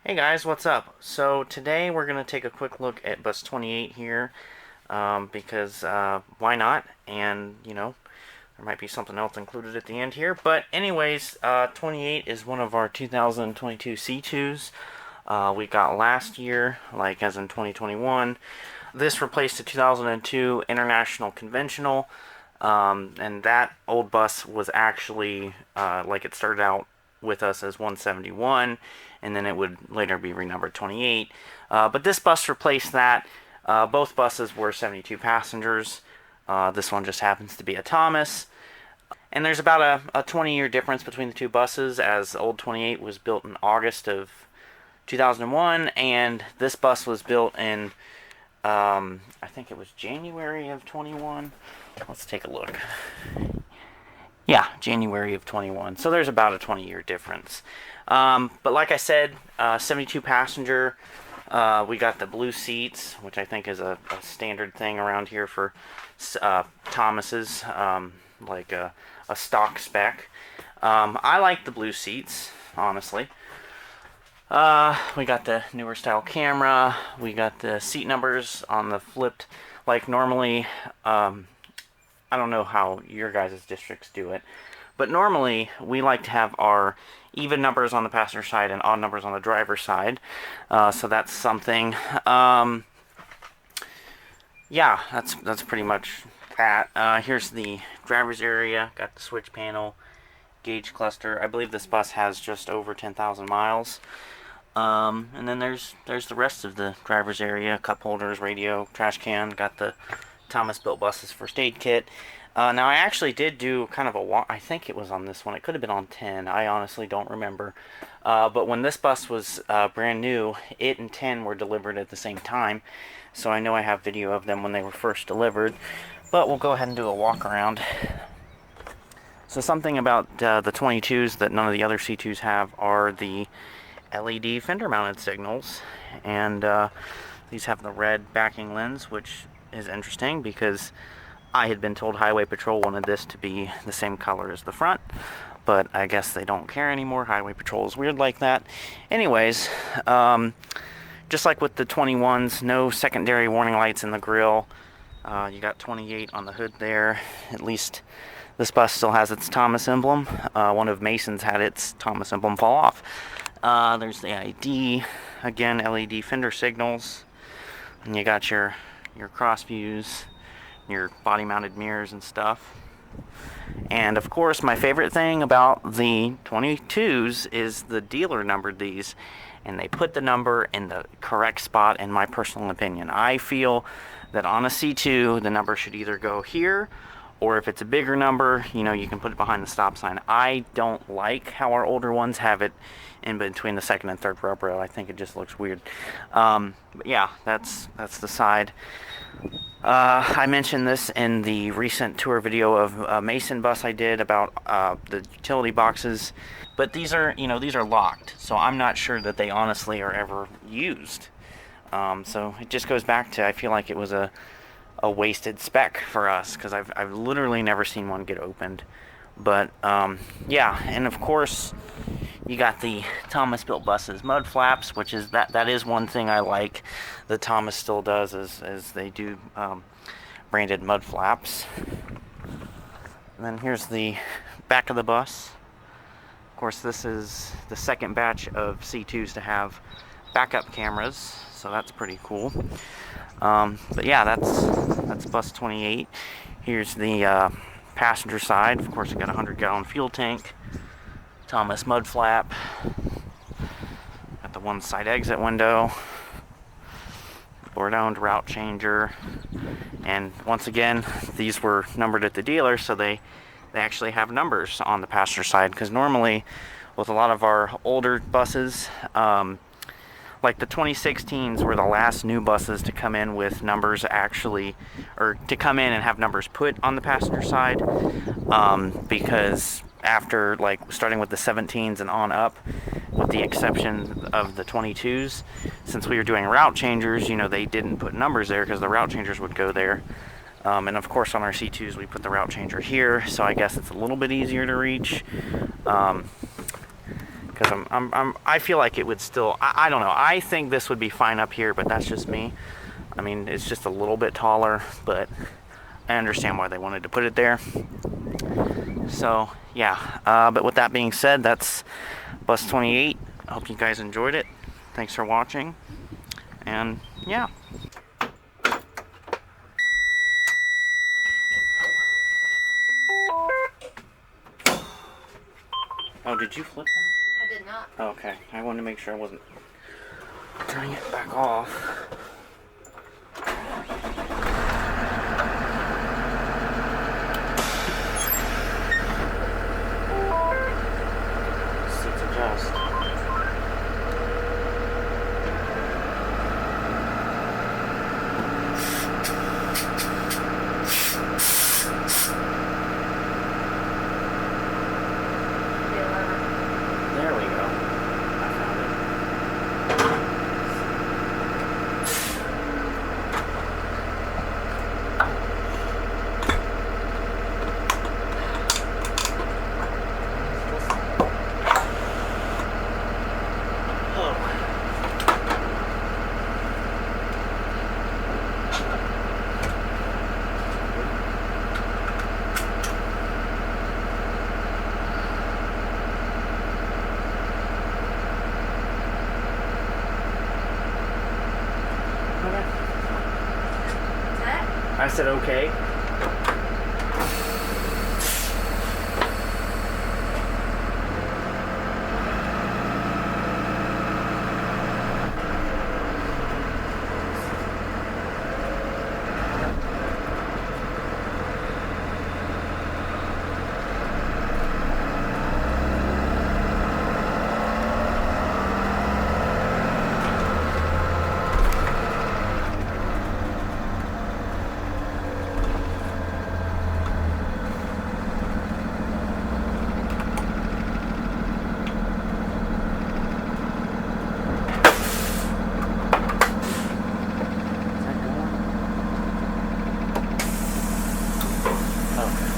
Hey guys, what's up? So today we're going to take a quick look at bus 28 here because why not? And there might be something else included at the end here. But anyways, 28 is one of our 2022 C2s we got last year, like as in 2021. This replaced the 2002 International Conventional, and that old bus was actually it started out with us as 171, and then it would later be renumbered 28. But this bus replaced that. Both buses were 72 passengers. This one just happens to be a Thomas. And there's about a 20-year difference between the two buses, as old 28 was built in August of 2001, and this bus was built in, I think it was January of 21. Let's take a look. Yeah, January of 21. So there's about a 20-year difference. But like I said, 72 passenger. We got the blue seats, which I think is a standard thing around here for Thomases, like a stock spec. I like the blue seats, honestly. We got the newer style camera. We got the seat numbers on the flipped. Like normally, I don't know how your guys' districts do it, but normally we like to have our even numbers on the passenger side and odd numbers on the driver's side. So that's something. Yeah, that's pretty much that. Here's the driver's area. Got the switch panel, gauge cluster. I believe this bus has just over 10,000 miles. And then there's the rest of the driver's area: cup holders, radio, trash can. Got the Thomas Built Buses first aid kit. Now I actually did do kind of a walk. I think it was on this one. It could have been on 10. I honestly don't remember. But when this bus was brand new, it and 10 were delivered at the same time. So I know I have video of them when they were first delivered. But we'll go ahead and do a walk around. So something about the 22s that none of the other C2s have are the LED fender mounted signals. And these have the red backing lens, which is interesting because I had been told Highway Patrol wanted this to be the same color as the front, but I guess they don't care anymore. Highway Patrol is weird like that. Anyways, just like with the 21s, no secondary warning lights in the grille. You got 28 on the hood there. At least this bus still has its Thomas emblem. One of Mason's had its Thomas emblem fall off. There's the ID. Again, LED fender signals. And you got your cross views, your body mounted mirrors and stuff. And of course, my favorite thing about the 22s is the dealer numbered these, and they put the number in the correct spot, in my personal opinion. I feel that on a C2 the number should either go here, or if it's a bigger number, you can put it behind the stop sign. I don't like how our older ones have it in between the second and third rub rail. I think it just looks weird. But yeah, that's the side. I mentioned this in the recent tour video of a Mason bus I did about the utility boxes, but these are locked, so I'm not sure that they honestly are ever used. So it just goes back to, I feel like it was a wasted spec for us, because I've literally never seen one get opened. But yeah, and of course you got the Thomas Built Buses mud flaps, which is that is one thing I like that Thomas still does, is they do branded mud flaps. And then here's the back of the bus. Of course, this is the second batch of C2s to have backup cameras, so that's pretty cool. But yeah, that's bus 28. Here's the passenger side. Of course, we got a 100-gallon fuel tank, Thomas mud flap, got the one side exit window, board-owned route changer, and once again, these were numbered at the dealer, so they actually have numbers on the passenger side, because normally with a lot of our older buses, like the 2016s were the last new buses to come in with numbers or to come in and have numbers put on the passenger side, because after, starting with the 17s and on up, with the exception of the 22s, since we were doing route changers, they didn't put numbers there because the route changers would go there. And of course on our C2s we put the route changer here, so I guess it's a little bit easier to reach. because I feel like it would still, I don't know, I think this would be fine up here, but that's just me. I mean, it's just a little bit taller, but I understand why they wanted to put it there. So yeah, but with that being said, that's bus 28. I hope you guys enjoyed it. Thanks for watching, and yeah. Oh, did you flip that? I did not. Okay, I wanted to make sure I wasn't turning it back off. Seats adjust. There we go. I found it. I said okay.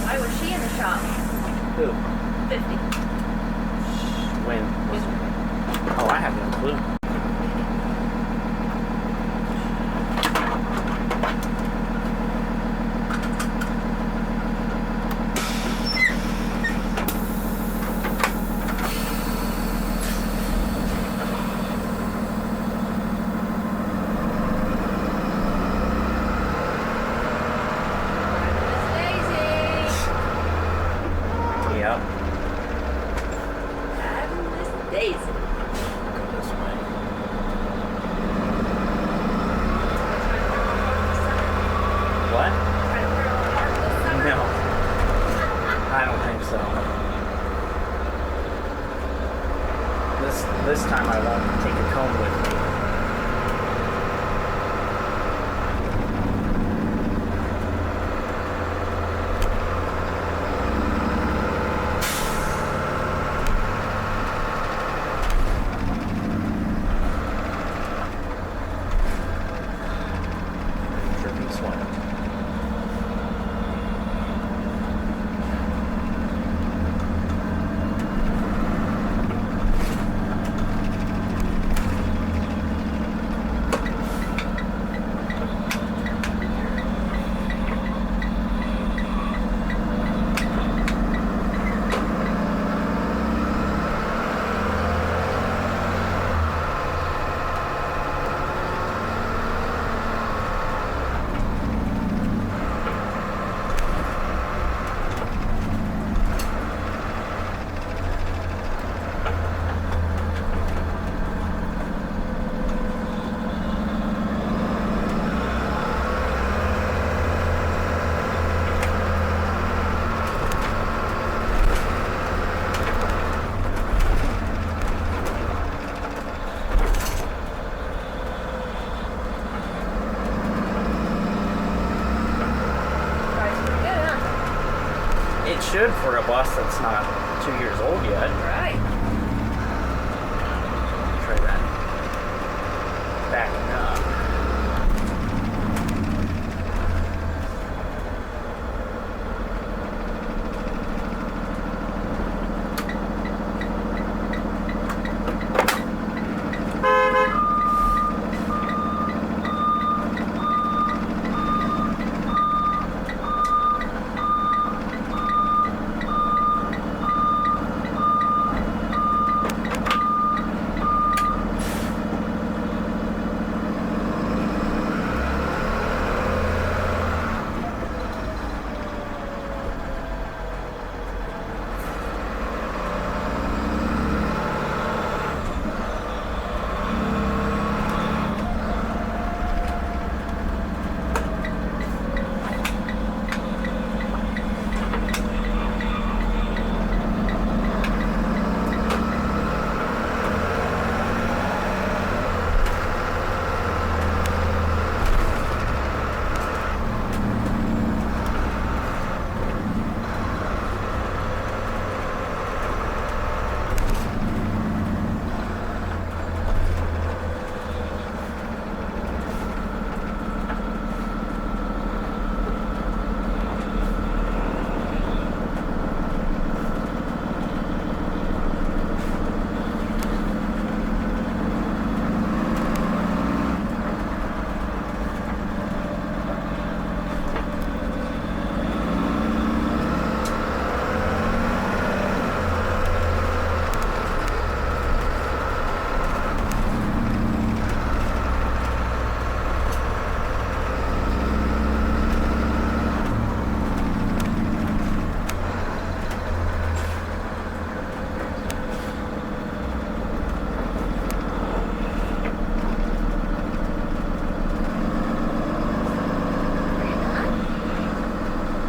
Why was she in the shop? Who? 50. When? Oh, I have no clue. Yep. Fabulous Daisy. Go this way. What? No. I don't think so. This time I won't take a comb with me. Dripping sweat. It should for a bus that's not 2 years old yet. Right. Try that. Backing up.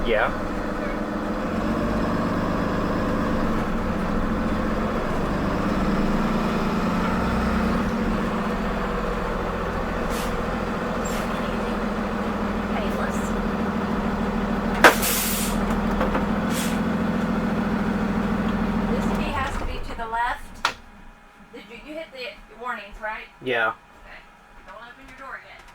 Yeah. Painless. This key has to be to the left. Did you hit the warnings, right? Yeah. Okay. Don't open your door yet.